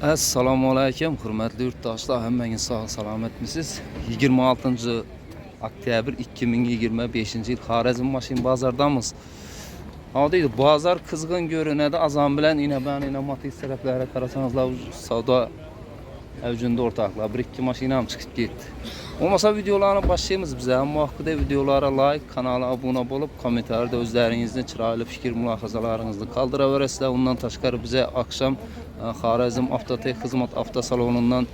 Assalomu alaykum, hurmatli yurtdoshlar, hammangiz sog' salomatmisiz? 26 oktyabr 2025 yil Xorazm mashin bozordamiz. Hozir bozor qizg'in ko'rinadi. Azon bilan ina motor taraflariga qarasangizlar, savdo avjunda o'rtoqlar. 1-2 mashina ham chiqib ketdi. Olmasa videolarni boshlaymiz biz. Ammo vaqtida videolara like, kanala abone bo'lib, kommentarda o'zlaringizni chiroyli fikr mulohazalaringizni qoldiraverasizlar. Undan tashqari bize akşam Xorazm Avtotek xizmat avtosalonundan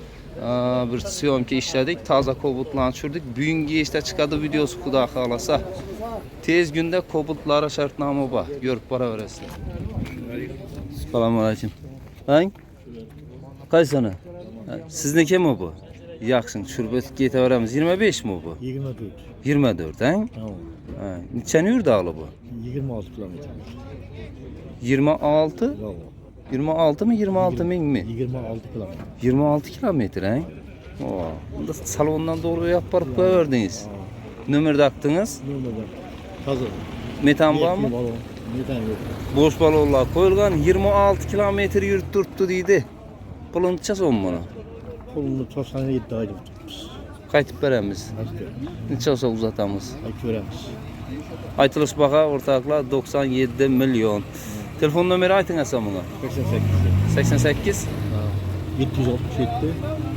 bir syomka ishladik. Toza Cobultlarni tushirdik. Bugungi ishda chiqadi videosi, xudo xolasa. Tez kunda Cobultlara shartnoma bor. Ko'rib boraverasizlar. Assalomu alaykum. Hang? Qaysini? Siznikimi bu? Yaxshi, tushirib o'tib ketaveramiz. 25 mi bu? 24. 24, hang? Tamam. Ha, nechani yurdi bu? 26 kilometre. 26? Bravo. 26 mi 26 ming mi? 26 kilometre. 26 kilometre, he? Oo, bunda salondan doğru yapıp koyardınız. Nömer taktınız? Numara. Hazır. Metan var mı? Metan yok. Boş balonlar koyulgan 26 kilometre yürüt durttu deydi. Pulunu çason bunu. Kolunu 97 ayda tutmuş. Kaytıp veremiz. Hadi. Neçe olsa uzatamız. Hadi göremiz. Aytılış baka ortaklar 97 milyon. Telefon nömeri aytın esa buna. 88. 88 767.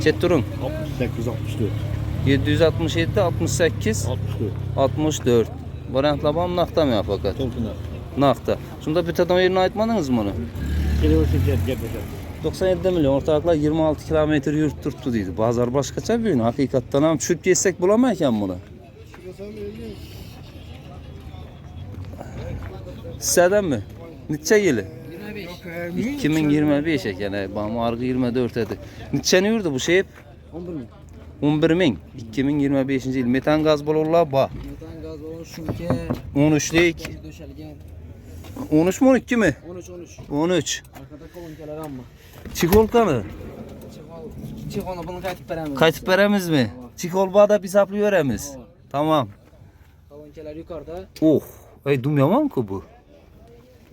Çet durun. 68 64. 767 68 64. 64. Variantla bam nakta mı fakat? Tolkuna. Nakta. Şunda bütün yerini aytmadınız mı onu? Geliyorsun gel. 97 milyon ortaklar 26 kilometre yurt tuttu deydi. Bazar başkaça bir gün. Hakikaten hem çürük yesek bulamayken bunu. Sizden mi? Neçe yılı? 2025 yani. Bana argı 24 dedi. Neçeni yurdu bu şey hep? 11 min. 2025 yıl. Metan gaz bolurlar ba. Metan gaz balonu şunke 13'lik. döşelgen. 13 mu 12 mi? 13. 13. Arkada kolonkeler amma. Çikolkanı. Çikolonu bunu kayıtıp veremiz. Kayıtıp veremiz mi? Çikolbada biz saplıyoruz. Tamam. Kolonkeler yukarıda. Oh. Ey dumyamam ki bu.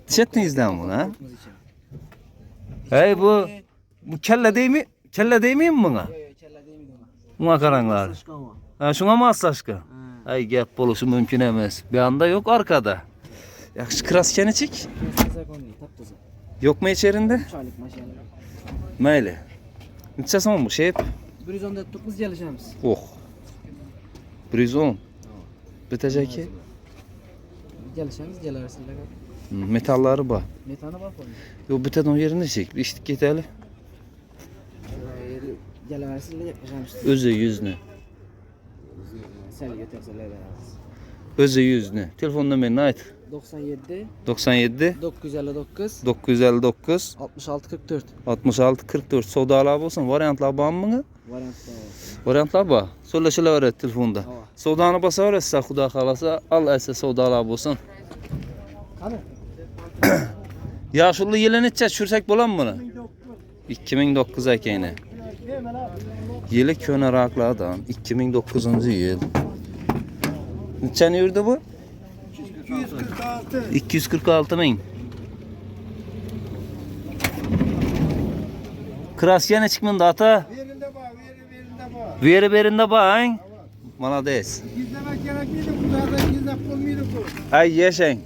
Dişettinizden bunu ha? Hey bu kelle değil mi? Kelle değil miyim buna? Yok kelle değil miydi ona? Buna karanlar. Saçka ama. Ha şuna mı aslaşka? Ay gap buluşu mümkün emez. Bir anda yok arkada. Yakşı kraskeni çık. Kızak onu taptızı. Yok mu içerinde? 3 aylık maşallah. Meyle. Neçe zaman bu şey hep? 119 geleceğimiz. Oh. 110. Bitecek ki. Geleceğimiz gelersin. Metalları bak. Metanı bak onun. Yo biten o yerine çek. Bir içtik yeterli. Gelersin yapacağımız. Özü yüzüne. Sen yeterse veririz. Özü yüzüne. Telefon numarını ait. 97 97 959 959 66 44 66 44 Sodalar olsun. Variantlar var mı? variantlar var. Variantlar var. Söyleşiler var telefonda. Tamam. Sodanı basarsa xuda xalasa al ese sodalar olsun. Hadi. Yaşıllı yılı neçe çürsek bolan mı bunu? 2009 ekeyine. Yılı köneraklardan 2009 yıl. Neçeni yurdu bu? 246 bin. Krasya çıkmın da ata? Verinde bak. Veri berinde bağın. Malades. Gizlemek gerekmiydi. Bu zaten gizlep olmuyordu bu. Ay yaşayın.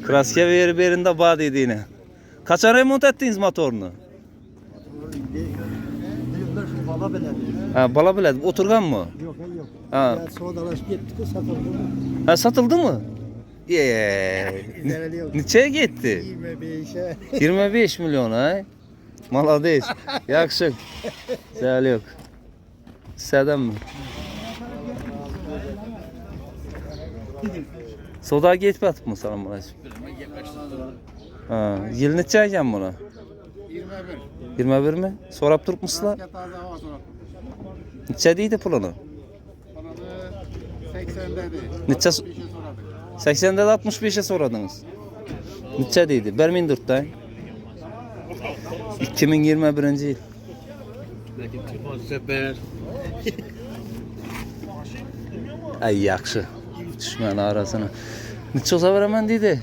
Krasya veri berinde bağ dediğine. Kaça remont ettiniz motorunu? Bala beledi. Ha, bala biledi. Oturgan mı? Yok. Ha. Ya sodalaşıp gittik satıldı mı? Ha, satıldı mı? Yeee. Neçeye gitti? 25'e. 25 milyon ha. Malades. Yakışık. Güzel yok. Sizden mi? Soda geçmedi mi sana Murat? Ha, yıl neçe ayken buna? 21. 21 mi? Sorap durup musunlar? Neçe deydi pulunu? 80'de 80'de 65'e soradınız. Neçe deydi? Bermin durttan. 2021 yıl. Ay yakşı. Düşman arasına. Neçe olsa veremem dedi.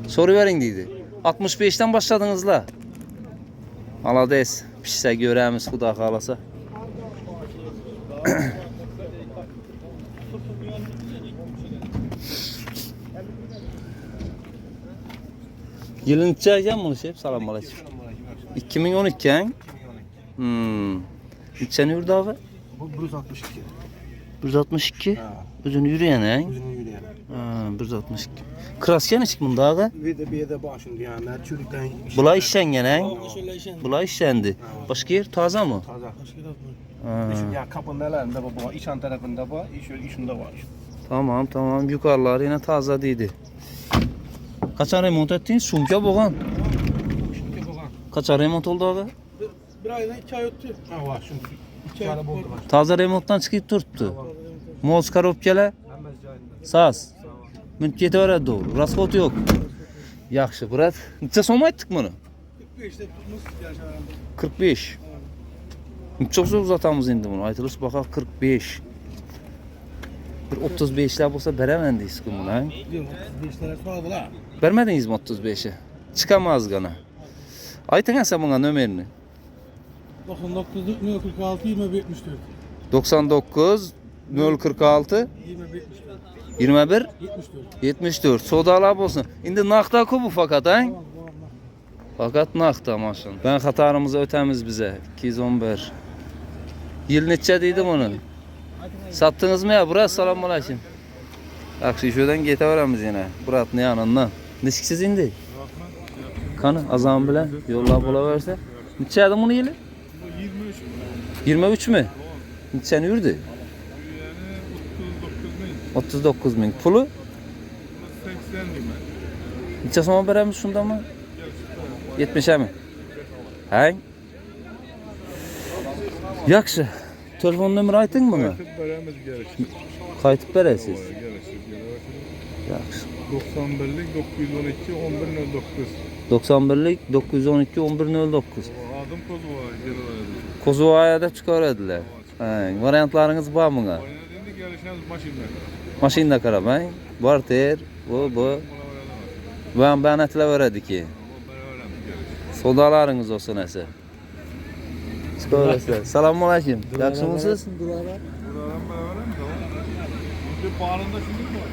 Soru verin dedi. 65'ten başladınız la. Alades. Pişse göremiz Xuda kalasa. Yılın içeceğim bunu şey. Salam aleyküm. 2012 han? İçen yurdu abi? Bu 162. 162. Ha. Özünü yürüyen han? Özünü yürüyen. Ha, 162. Krasken içik bunda abi? Bir de başın diyenler çürükten. Bula işen gene han? Bula işendi. Başka yer taze mı? Taze. Ha. Ya kapının nelerinde bu, içan tarafında bu, işinde var. Tamam. Yukarılar yine taze değildi. Kaça remont ettiniz? Şunka boğan. Kaça remont oldu abi? Bir aydan 2 ay öttü. Ha var çünkü. 2 ay oldu. Taze remonttan çıkıp turttu. Moz karopkele. Saz. Mülkiyeti öyle doğru. Rasxot yok. Yaxşı, brat. Neçə som aytdıq bunu? 45'te tutmuş yaşanan. 45. Çok zor uzatamız indi bunu. Aytılış baxaq 45. Bir 35'lər olsa bərəməndik bunu, ha? 35 lira sordu la. Vermədiniz mi 35'i? Çıkamaz qana. Aytın sən buna nömerini. 99 046 20 74. 99 046 20 74. 21 74. 74. Sodalar olsun. İndi naqda ku bu fakat, ha? Fakat naqda maşın. Ben xatarımızı ötəmiz bize. 211. Yıl neçə deydi bunu? Sattınız mı ya? Burası selamun aleyküm. Yaxşı, şuradan getəverəmiz yenə. Buratın yanından. Neçksiz indi? Kanı azam bilen yolla bola verse. Neçədir bunu yılı? 23 mü? Neçəni yürüdü? 39 bin. Pulu? 80 bin. Neçə soma verəmiz şunda mı? 70'e mi? He? Yaxşı. Telefon nömrə aytdın mı? Qayıtıb verəmiz gəlişdir. Qayıtıb verəsiz. Gəlişdir. Yaxşı. 91'lik 912 1109. 91'lik 912 1109. Adım kozu var. Geri Kozuvaya'da çıxardılar. He, variantlarınız var mı? Oynadı indi gəlişiniz maşinlə. Maşinlə qara, he? Barter, bu. Ben etlə verədi ki. Sodalarınız olsun əsə. Çıxarasınız. Selamun aleyküm. Yaxşımısınız? Buradan beraber mi? Tamam. Bir bağrında şimdi mi var?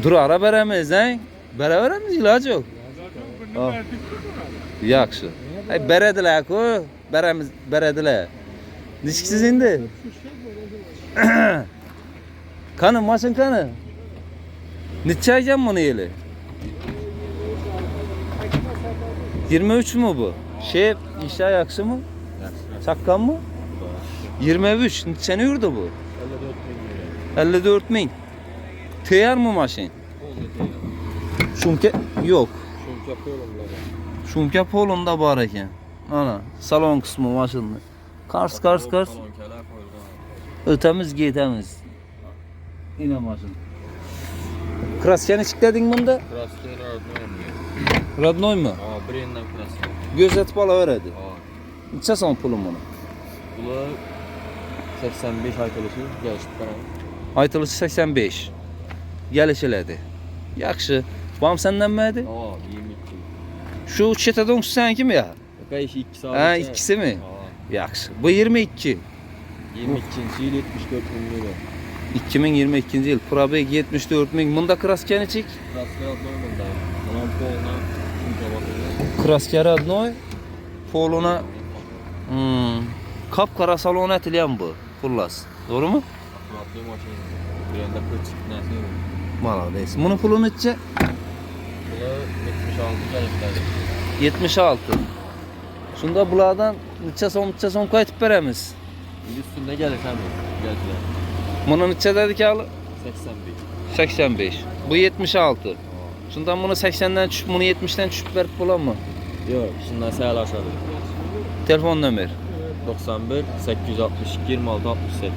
Dur ara verəmiz, he? Bərə verəmiz, ilaç yok. Zaten birini verdik mi? Yaxşı. Ay bərədilər ku, bərədilər. Dişksiz indi. Kanı, maşın kanı. Neçə aycan bunu yeli? 23 mu bu? Şey, işler yakşı mı? Çakkan mı? 23. Neçəni yurdu bu? 54 bin. Teyar mı maşın? Şumke yok. Şumke polunda var ekan. Ana, salon kısmı maşınlı. Kars. Ötemiz getemiz. Yine maşın. Krasken içikledin bunda? Krasken Radnoy mu? Radnoy mu? Aa, bir yerinden krasken. Gözet bala veredi. Aa, Neçə son pulun bunu? bunlar 85 ay kalışı gelişip bana. Aytılışı 85. Gəliş elədi. Yaxşı. Bam səndən mədi? Aa, 22. Şu çetədən səninki mi ya? Kayışı 2 saat. Ha, ikisi mi? Aa, Yaxşı. Bu 22. 22. yıl 74 bin lira. 2022 yıl. Probek 74 bin. Bunda kraskeni çek. Krasken Radnoy bunda. Bunun poluna şunca bakıyor. Krasker adnoy. Poluna kapkara salon etilen bu. Pullas. Doğru mu? Radnoy maşini. Bir yerinde kırçık nesi yok. Malades. Bunun pulu neçə? Bunlar 76 kalifler. 76. Şunda bulardan neçə son qayıtıb verəmiz. Üstünde gelirsen mi? Geldiler. Bunun neçə dedik alı? 85. 85. Bu 76. Şundan bunu 80'den düşüp bunu 70'den düşüp verip bulan mı? Yok, şundan sayılar aşağı. Telefon nömer 91 862 26 68.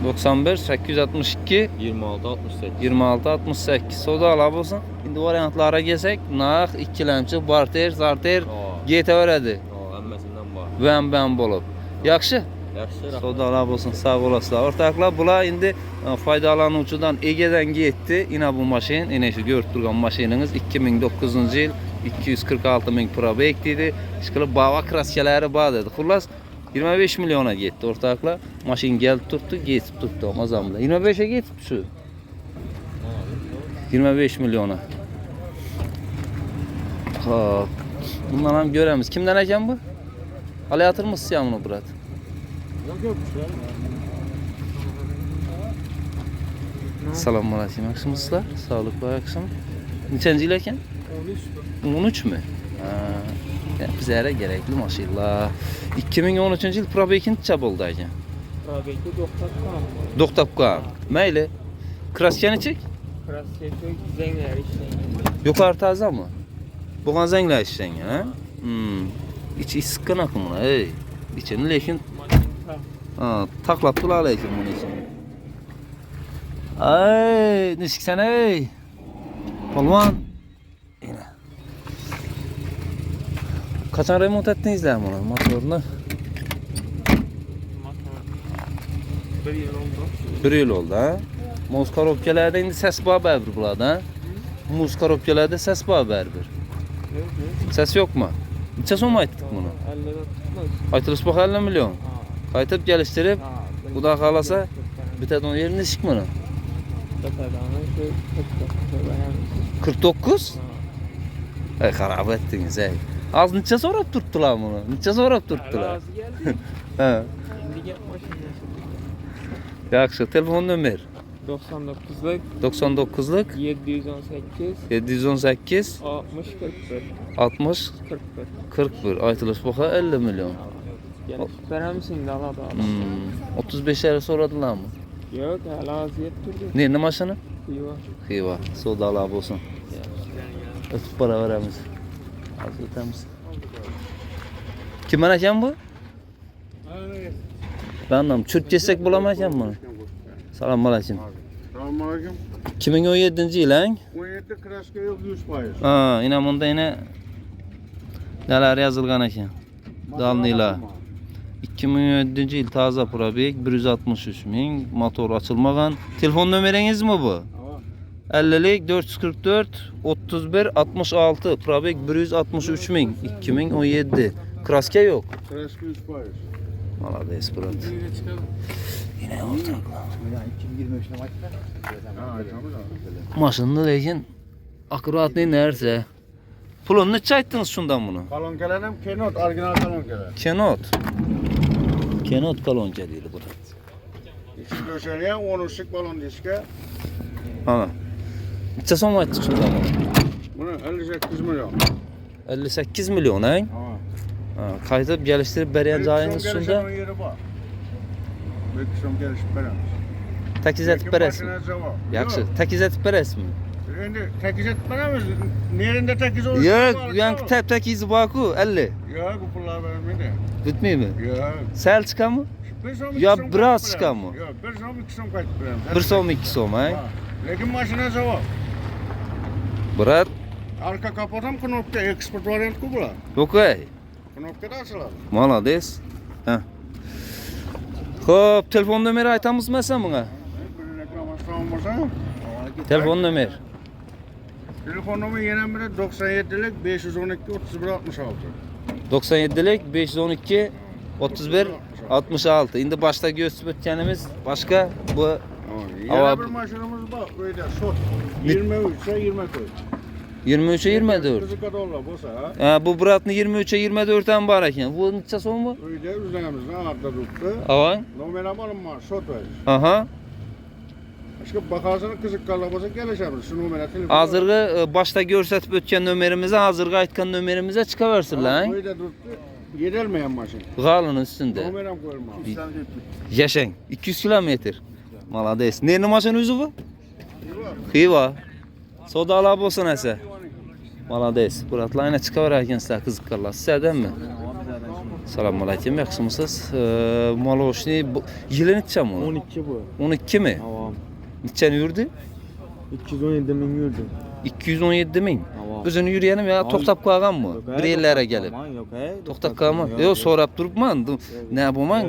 91 862 26 68. 26 68. Soda alab olsun. İndi variantlara gelsek, nağ, ikilemçi, barter, zarter, Aa, GT verədi. emmesinden var. Ben bolub. Yaxşı. Yaxşı, Soda alab olsun, sağ olasınlar. Ortaqlar bula indi faydalanıcıdan Ege'den getdi. Yine bu maşin, yine şu görüp durğan maşininiz 2009-cu il 246 ming probek dedi. Işkılıp bava kraskelari bor dedi. Xullas 25 milyona getdi o'rtoqlar. Mashina kelib turibdi, ketib turibdi mazamda. 25'e getib shu. 25 milyona. Hop. Bundan ham göremiz. Kimden ekan bu? Alayatırmısınız ya bunu Burat? Yok. Selamun aleyküm. Yaxshimisizlar? Sağlıklı akşam. Nechanchi yil ekan? 13 mü? Ha. Bizlere gerekli maşallah. 2013 yıl probek necha bo'ldi ekan? Probekni to'xtatgan. To'xtab qolgan. Mayli. Kraskani chek? Kraska zanglar ishlaydi. Yuqori tozami? Bo'lgan zanglar ishlangan, ha? İçi issiqqan akım buna, ey. İçini lekin taqlab tula lekin bunu için. Ay, nişiksen ey. Polvon. Yine. Kaçan remont ettiğinizler bunu motorunu? Bir yıl oldu ha. Muz korobkalarda indi ses var bərber bulada ha. Muz korobkalarda ses var bərber. Ses yok mu? Neçə so'm aytdik bunu? 50'den tutmaz. Aytılış bax 50 milyon. Qaytib geliştirib, Xudo xolasa bitadi onun yerini nişik bunu? Tatadanı şu 49? Ay xarab etdiniz ey. Az neçə so'rab turtdilar bunu? Neçə so'rab turtdilar? Razı geldi. Ha. Şimdi gel maşinası. Yaxşı, telefon nömer 99'lık 99'lık 718 718 60 41 60 41. 41. Aytılış baxa 50 milyon. Gelip verir misin de Allah da Allah. 35 lira soradılar mı? Yok hala aziyet durdu. Ne maşını? Yok. Xiva. Soda Allah olsun. Ötüp para veremiz. Az ötemiz. Kimin ekan bu? Ben anlam. Çürk geçsek bulamayacağım bunu. Selamun aleyküm. Selamünaleyküm. 2017 yıl lan? 17 kraska yok 100%. Ha, yine bunda yine neler yazılgan ekan. Dalnıyla. 2017 yıl taze probek 163 ming. Motor açılmagan. Telefon numareniz mi bu? 50'lik 444 31 66 probek 163 ming. 2017. Kraska yok. Kraska 100%. Malades Burat. Yine ortaklar. Maşında lekin akkurat ne nerse. Pulunu neçe ayttınız şundan bunu? Kalonkelerim Kenot, orijinal kalonkeler. Kenot. Kenot kalonca değil Burat. İki döşeriye 10 ışık balon diske. Ha. Neçe so'm aytdık şundan bunu? Bunu 58 milyon. 58 milyon ha? Ha, qaytib geliştirib bergan joyingiz shunda Yeri bor. Bir kısım gelişip beramiz. takiz etib berasizmi? Yaxshi, takiz etib berasizmi? Endi takiz etib beramiz. Nerede takiz olur? Yo'q, yangi takizi bor-ku 50. Yok bu pullar vermedi. Bitmaymi? Yok. Sal chiqadimi? Bir so'm, Ya iki so'm biraz qaytib çıkan beramiz. mı? Yok, bir so'm 2 so'm qaytib beramiz. 1 so'm 2 so'm ha? Lekin mashina zavod. Burat, Arka kapotam knopka eksport variant-ku bular. yo'q ey. Knopkada açıladi. Malades. Ha. Xo'p, telefon nomeri aytamizmi sen bunga? Bir reklamasyon bo'lsa, Telefon nomer. telefon nomeri yana biri 97'lik 512 31 66. 97'lik 512 31 66. Endi boshda göstərib o'tganimiz boshqa bu Yana bir mashinamiz bor, böyle shot 23'e 24. 23'e 24. $40 bo'lsa, Ha, bu Burat'ın 23'e 24 dan bor ekan. Bu necha so'm bu? uyda o'zlarimizdan arda turibdi. Avang. Nomer ham olinmadi, shot var. Aha. Başka bakasını qiziqqanlar bo'lsa kelishamiz. Shu nomerga telefon. Hozirgi boshda ko'rsatib o'tgan nomerimizni, hozirgi aytgan nomerimizga chiqaversinlar. Uyda turibdi. Yedelmeyen mashina. G'alini ustida. Nomer ham qo'yilmadi. Yashang. 200 kilometr. Malades. Nerni mashina o'zi bu? Xiva. Sodalab bo'lsin asa. Malades. Buratlarni chiqaverar ekansizlar qiziqqanlar. Sizlardanmi? Assalomu alaykum, yaxshimisiz? Maloshni yili necha bu? 12 bu. 12 mi? Tamam. Nechani yurdi? 217 ming yurdi. 217 ming. Tamam. Özünü yürüyenim ya toktap kalgan mı? Bir yerlere gelip. Yok Toktap kalma. Yok sorap durupman. Ne bulman?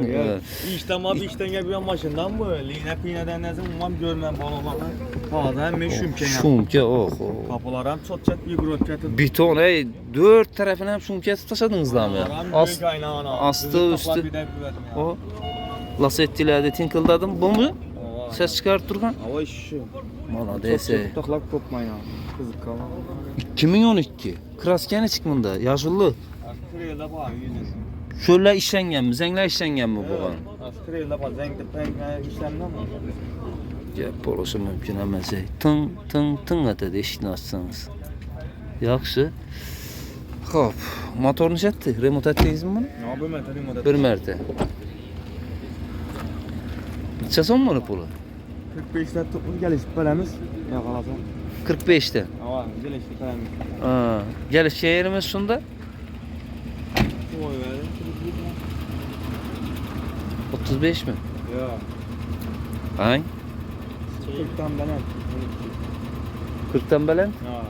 İşten ma bir işten geliyor maşından mı? Line pineden ne zaman umam görmem balonlardan. Fazla hem meşhum kenar. Şumke oh. Kapılar hem çotçak bir grot getirdim. Beton dört tarafına hem şumke taşadınız lan ya. Astı üstü. O lasettilerde tinkıldadım. Bu mu? Ses çıkarıp durgan. Hava işi. Mala dese. Taklak kopmayın ha. Kızık kalan. 2012. Kraskeni çıkmında. Yaşıllı. Askırıyla bağ yüzün. Şöyle işlengen mi? Zengle işlengen mi bu kan? Askırıyla bağ zengde pek işlemden mi? Ya bolosu mümkün emas. Tın tın tın atadi işini açsanız. Yaxşı. Hop. Motor neçədir? Remont etdinizmi bunu? Ne yapayım ben? Bir mərtə. Neçə son bunu pulu? 45'te tutmuş gelişip belemiz. Yakalasan. 45'te. Hava gelişip belemiz. Ha, geliş yerimiz şunda. Oy verin. 35 mi? Ya. Ay. 40'tan belen. 40'tan belen. Ha.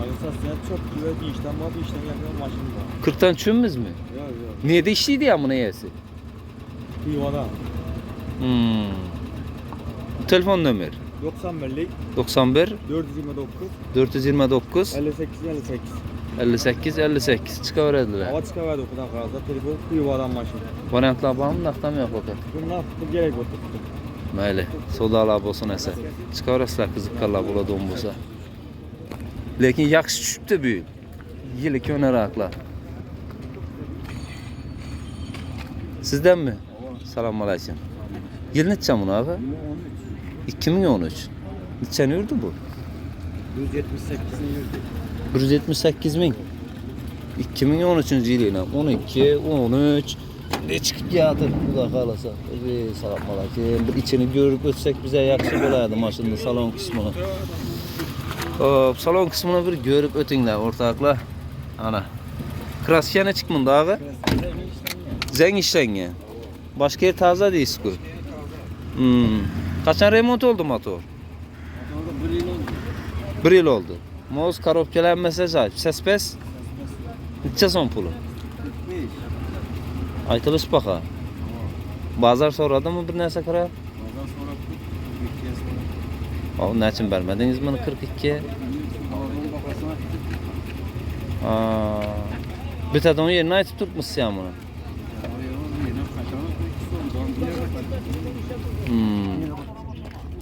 Alısas ya çok güzel bir işten var bir işten yapıyor maşında. 40'tan çümüz mü? Yok yok. Niye de işliydi ya bunu yesi? Bir yuvada. Telefon nömer 91'lik 91 429 429 58 58. 58 58 çıkaverdiler. Hava çıkaverdi o kadar fazla. Telefon bir yuvadan maşın. Variantlar var mı? Naktam yok fakat. Bunlar bu gerek yok. Mayli. Sodalar bolsun esa. Çıkaverasizlar qiziqqanlar bo'ladi bo'lsa. Lekin yaxshi tushibdi bu. Yili ko'naroqlar. Sizden mi? Selamun aleyküm. Yıl neçe bunu abi? 2013. Neçe yurdu bu? 178'in yurdu. 178 bin. 2013 yılıyla 12, 13 ne çıkıp yadır bu da kalasa. Selamun aleyküm. Bir içini görüp ötsek bize yakşı olaydı maşının salon kısmını. Hop, salon kısmını bir görüp ötünler ortakla. Ana. Kraskene çıkmında abi. Zen işlenge. Başka yer taze değil bu. Kaçan remont oldu motor? Bir yıl oldu. Moz karopkeler mesaj ait. Ses pes. Neçe son pulu? Aytılış baka. Bazar soradı mı bir neyse karar? O ne için vermediniz bunu 42'ye? Bir tane onun yerine aytıp tutmuşsun ya bunu.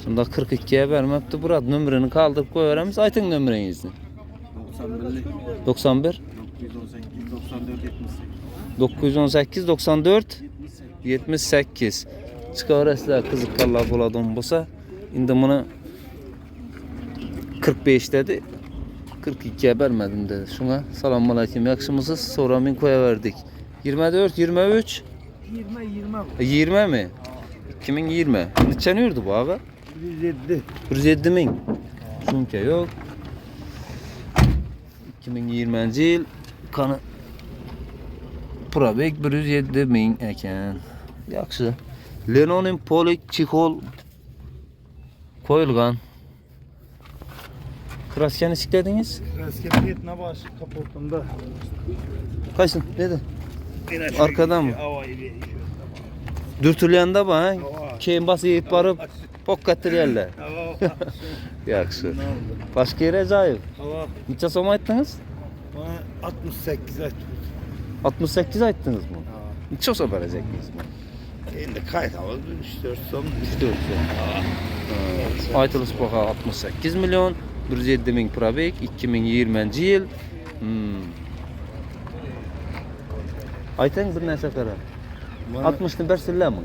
Şimdi 42'ye vermekti Burak. Nömrünü kaldırıp koyarız. Aytın nömrenizi. 91 918 94 78 çıkarasizlar qiziqqanlar bo'ladigan bo'lsa endi buni 45 dedi 42'ye vermedim dedi. Şuna selamun aleyküm yaxshimisiz? Sonra men koyaverdik. 24 23 20 mi? 2020. Neçe yurdu bu abi? 107. 107 min. Şunka yok. 2020 yıl kanı probek 107 min ekan. Yaxşı. Lenonin polik çikol koyulgan. Kraskeni siklediniz? Rasket yetine baş kapotunda. Kaçın dedi? Arkadan mı? Dürtüleyende bak ha. Keyin basıp barıp pokkattır yerler. Yaxşı. Başka yere acayip. Neçe som ayttınız? 68 et. 68 ayttınız mı? Neçe som vereceksiniz mi? Endi kayıt alalım 3-4 son. 3-4 som. Aytılış baka 68 milyon. 107 min probek 2020 yıl. Aytın bir neyse karar. 60'ını versinler mi?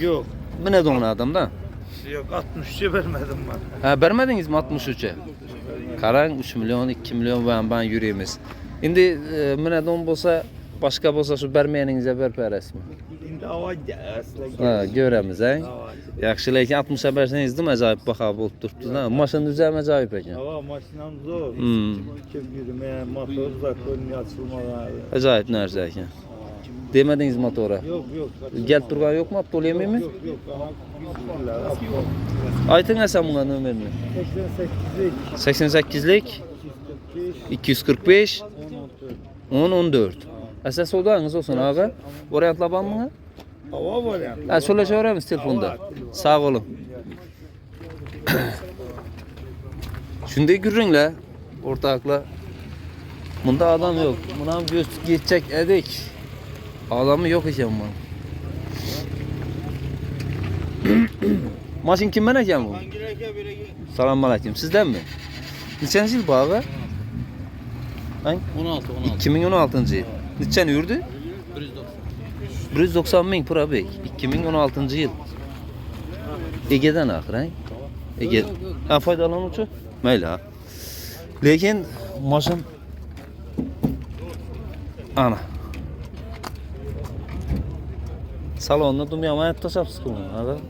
Yok. Bu ne don adamda? Yok 63'e vermedim ben. Ha vermediniz mi 63'e? Karan 3 milyon 2 milyon ben yüreğimiz. Şimdi mene don bolsa başka bolsa şu vermeyeninize ver parasını. Şimdi hava gelsin. Ha göremiz ha. Yaxşı lekin 60'a verseniz değil mi acayip baka bulup durdu ha. Maşın düzəlmə acayip ekan. Hava maşinan zor. Kim yürümeye motor zakon açılmalar. Acayip nerede ekan. Demediniz motora. Yok yok. Gel turgan yok mu? Aptolemi mi? Yok yok. Aytın sen buna nömerini. 88'lik. 88'lik 245 10 14. Əsas odanız olsun abi. Variantla banmı? Hava var ya. Ha, söyleşeveremiz telefonda. Sağ olun. Şunday gürrünle ortakla. Bunda adam yok. Buna göz geçecek edik. Adamı yok ekan bu. Maşın kimden ekan bu? Selamünaleyküm. Sizden mi? Neçenci yıl bu abi? 16. 2016. yıl. Neçen yurdu? 190 bin pura bey. 2016 yıl. Ege'den akır he? Ege. Ha faydalanıcı. Mayli ha. Lekin maşın ana. Salonda dumyamayat taşapsız kılın. Hadi.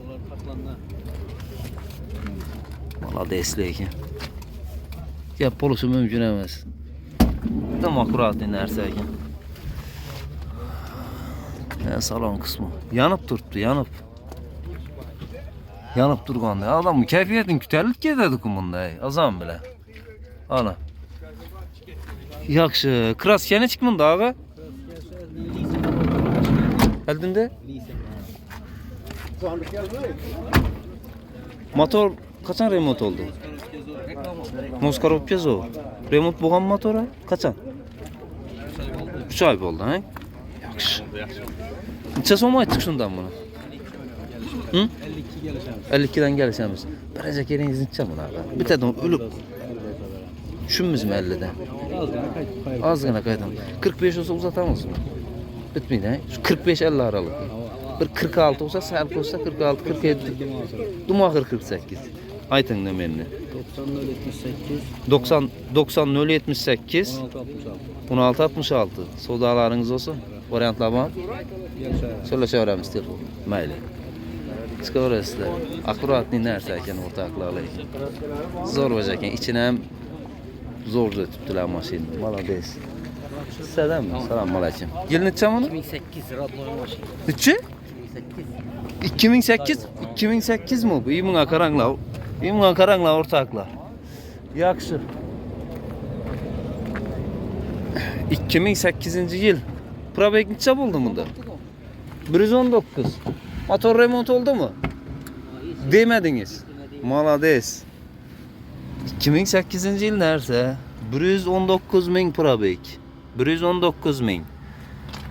Valla deslekin. Ya polusu mümkün emas. Tam akurat nerse ekan. Salon kısmı. Yanıp durdu, yanıp. Yanıp durganda. Adamın keyfiyetin küterlik gededi kumunda. Azam bile. Ana. Yaxşı. Kraskene çıkmında ağa? Eldinde? Motor kaçan remont oldu? Moskarov Peugeot. Remont boğan motora kaçan? 3 ay oldu he? Yaxşı. Neçə so'm aytdık şundan bunu? Hı? 52'den gelişemiz. Birazcık yeriniz neçə bunu abi? Bir tane ölüp. Şunmuz mu 50'den? Az gana kaydım. 45 olsa uzatamaz mı? Bitmeydi he? 45-50 aralık. Bir 46 olsa, səhv olsa 46, 47. Dumağır 48. Aytın da menni. 90 078 16 66. Sodalarınız olsun. Variantlar var. Söyleşeveremiz telefon. Mayli. Çıkaverasizlar. Akuratni narsa ekan o'rtoqlar. Zo'r bo'lar ekan. Ichini ham zo'r o'tibdilar mashinani. Молодец. Sizlardanmi? Assalomu alaykum. Yil necha buni? 2008 rodnoy mashina. Necha? 2008. 2008 mi bu? İyi qaranglar. İyi qaranglar o'rtoqlar. Yaxshi. 2008 yıl. Probek necha bo'ldi bunda? 119. Motor remont oldu mu? Demediniz. Молодец. 2008 yıl nerede? 119 bin probek. 119 bin.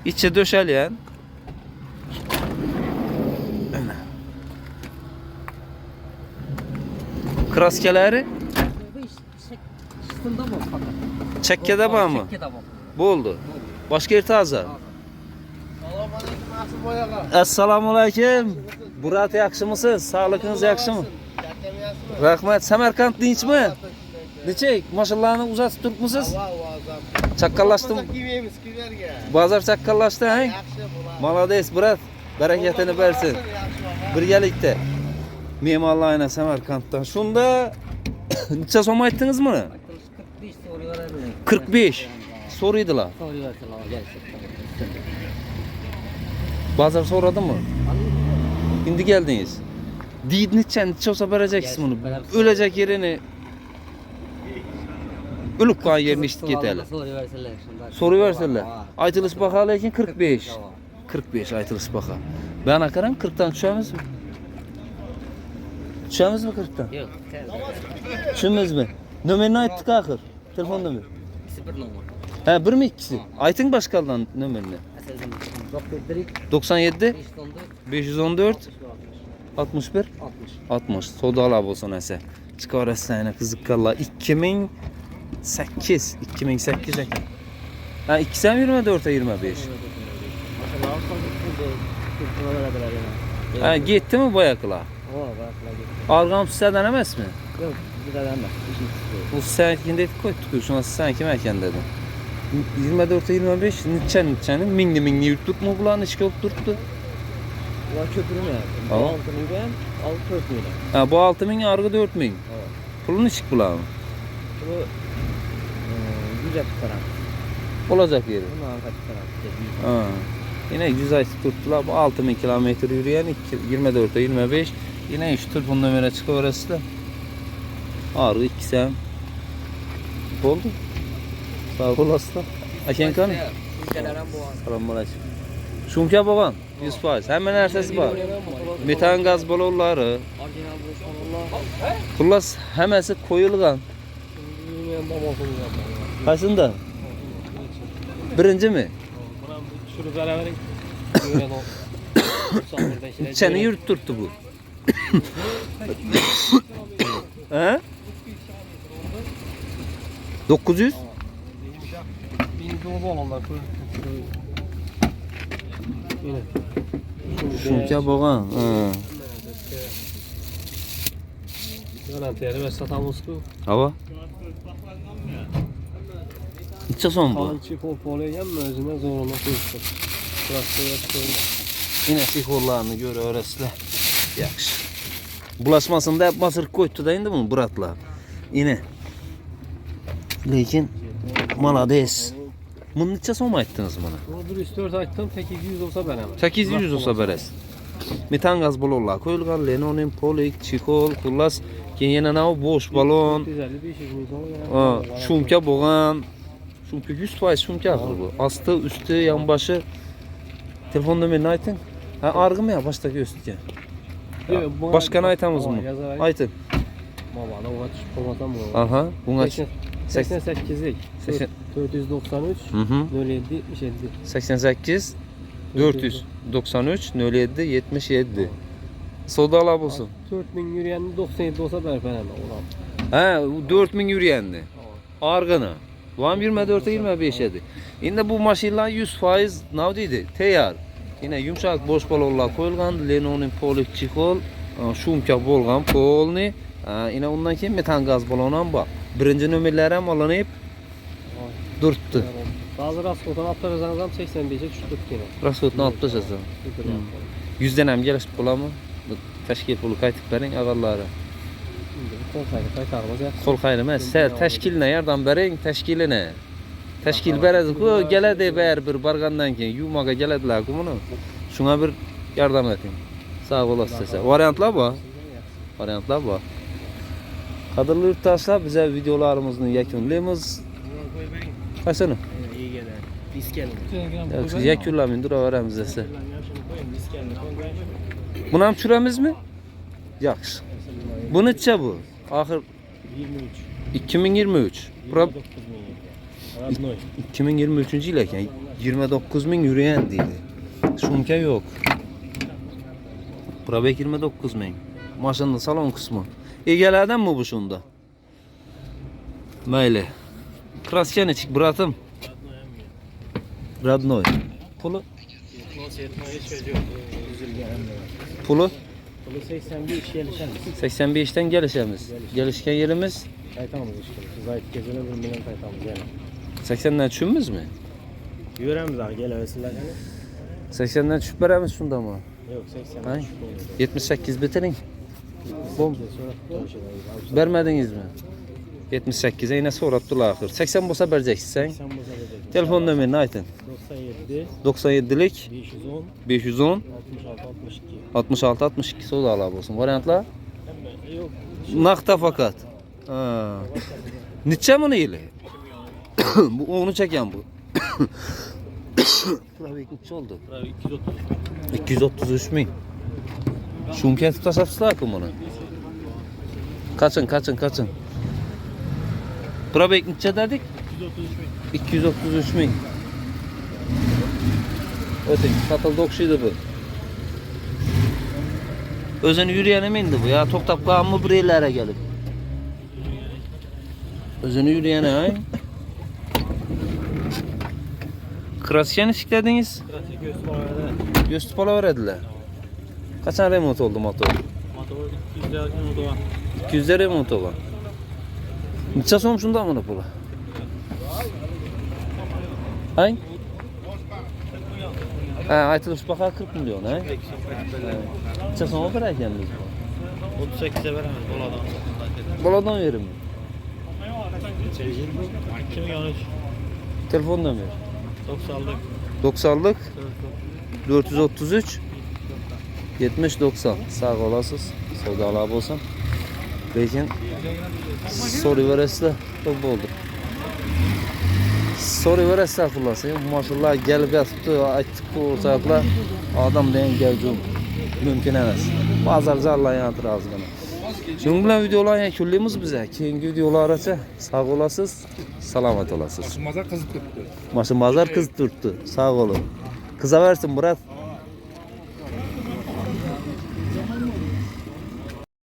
İçe döşelyen. Kraskeleri? Çekkede var mı? Bu oldu. Başka yer taze. Assalomu alaykum. Murat yaxshimisiz? Sağlığınız yaxshi mı? Rahmat. Samarqand dinchmi? Necha mashinalarni uzatib turibmisiz? Chaqqallashdim. Bozor chaqqallashdi, ha? Молодец, brat. Barakatini bersin. Birgalikda. Me'morlarni Samarqanddan. Shunda necha so'm aytdingiz buni? 45 so'raydilar. Bazar so'radi mi? Endi geldiniz. Deydi necha olsa vereceksiniz bunu. Ölecek yerini ölüp kalan yerini işitip yeterli. Soruversinler. Aytılış baxa lekin 45. 45 aytılış baxa. Ben akaram 40'tan düşemiz mi? Düşemiz mi 40'tan? Yok. Düşemiz mi? Nömerini ayttık ahır. Telefon nömeri. 0 numara. Ha, bir mi ikisi? Aytın başkaldan nömerini. 97 514 61 60. Sodalar olsun ese. Çıkarasına kızıkkalla 2008 ekan. Ha 224'e 25. Ha gitti mi bayakla? Argam sizden emas mı? Yok, bir de emas. Bu seninkinde koyduk. Şuna sen kim ekan dedim. 24'e 25 neçənin minni yurtluq mu bulan işki olub durdu? Bu köprü mü? Aa. 6 milyon, 6 milyon. Ha bu 6 min argı 4 min. Pulun işik bulan mı? Bu güzel bir taraf. Olacak yeri. Bunun arka bir taraf. Ha. Yine 100 ay tuttular. Bu 6 min kilometre yürüyen 24'e 25. Yine iş turpun numara çıkıyor orası da. Argı 2 sen. Oldu. Sağ olasın. Aşenkan. Ülkelerim bu an. Selamünaleyküm. Şumka baban 100%. Hemen narsasi bor. Metan gaz balonlari. Orijinal bo'lsa Xullas hammasi qo'yilgan. men babasini Qaysida? Birinchimi? Buni tushirib beravering. Seni yurib turibdi bu. Ha? 900? Benim balonlar Yine. Shuncha bo'lgan. Ha. Garantiyani biz satamiz-ku. Hava. Necha so'm bu? Qalin chexol polayganmi o'zini zo'rona qo'yibdi. Yine sihorlarını görüyorlar. Yaxshi. Bulaşmasın deb bosirib qo'yibdi-da endi buni bratlar. Yine. Lekin malades. Bunu necha so'm aytdingiz buni? Bunu 104 aytdim, tek 200 olsa beraman. 800 olsa berasiz. Metan gaz balonlar qo'yilgan, linoleum, polik, chexol, xullas, keyin yana nav bo'sh balon. 450-500 ming so'm. Ha, shumka bo'lgan. Shumka 100% shumka axir bu. Asti, usti, yonboshi. Telefon numarini ayting. Ha, arg'imi ya boshidagi ustiga. Boshqani aytamizmi? Ayting. Mana o'g'at tushib qolmasam bu. Aha, bunga 88'lik. 493 07 77. 88 493 07 77. Sodalar bo'lsin. 4000 yurganni 97 olsa berpenen ulan. Ha, 4000 yurganni. Arg'ini. Bu ham 24'e 25 edi. Endi bu mashinalar 100% nav deydi, tayyor. Yine yumshoq bo'sh balonlar qo'yilgan, linoleum polik chexol, shumka bo'lgan polni. Yine undan keyin metan gaz balon ham bor. Birinchi nomerlari ham olinib turibdi. Hozir rasxoddan olib tashlasangizam 85 ga tushib ketgan. Rasxoddan olib tashlasam. 100 dan ham kelishib qoladimi? Tashkil puli qaytib bering avvallari. Qo'l xayri emas, tashkilni yordam bering, tashkilini. Tashkil beradi-ku, keladi baribir borgandan keyin yumaga keladilar-ku buni. Shunga bir yordam eting. Sağ olasizlar. Variantlar bor. Variantlar bor. Qadrli yurtdoshlar, biza videolarimizni yakunlaymiz. Qaysini? İyi gelir. Pis gelir. Yakunlamayın, duraveramiz esa. Buni ham tushiramizmi? Yaxshi. Bu necha bu? Oxir 2023. 2023-yil ekan. 29 ming yurgan deydi. Shumka yo'q. Probek 29 ming. Mashinaning salon qismi. Egaladimmi bu shunda? Mayli. Kraska nechik bratim? Родной. Puli? Puli? 85 gelişemiz. 85'ten gelişemiz. Gelişken yerimiz Kaytamız işte. Zayt gezene 1 milyon kaytamız yani. 80'den düşümüz mü? Yüremiz abi gelevesinler yani. 80'den düşüp veremiz şunda mı? Yok 80'den Hay. düşük olmuyor. 78 bitirin. Bom. Sonra konuşalım. Vermediniz mi? 78'e yine sorattılar ahır. 80 olsa vereceksin sen. 80 bozulacak. Telefon numaranı aytın. 97 97'lik 510 510 66 62. 66 62 sodalar olsun. Variantlar? Yok. Nakta fakat. Ha. Neçe bunu ile? Bu onu çeken bu. Trafik neçe oldu? 233 bin. Şunu kesip taşapsızlar ki bunu. Kaçın. Trafik neçe dedik? 233 bin. Öteki satıldı okşuydu bu. Özünü yürüyenim indi bu ya. Toktap kalan mı bireylerə gelip. Özünü yürüyene ay. Krasken işlediniz. Göz pala verediler. Kaçan remont oldu motor? Motor 200 lira remont var. 200 lira remont olan. Neçə so'm şunda mı pula? Ay? Ha, aytılış baxa 40 milyon ha. Neçə so'm verəykən biz bu? 38'e veremez boladan. Boladan verim. 2013 Telefondan ver. 90'lık 90'lık 433 70 90. Sağ olasınız. Savdalar olsun. Lekin soru veresizler. Çok oldu. Soruyor estağfurullah. Sen maşallah gelip yatıptı. Ayttık bu saatler. Adam deyin geldim. Mümkün emas. Bazarca Allah yanıtır ağzına. Şunun bilen videolar yakınlığımız bize. Keyingi videolarca sağ olasınız. Selamet olasınız. Mazar kızıp tuttu. Maşın bazar kız tuttu. Sağ olun. Kıza versin Murat.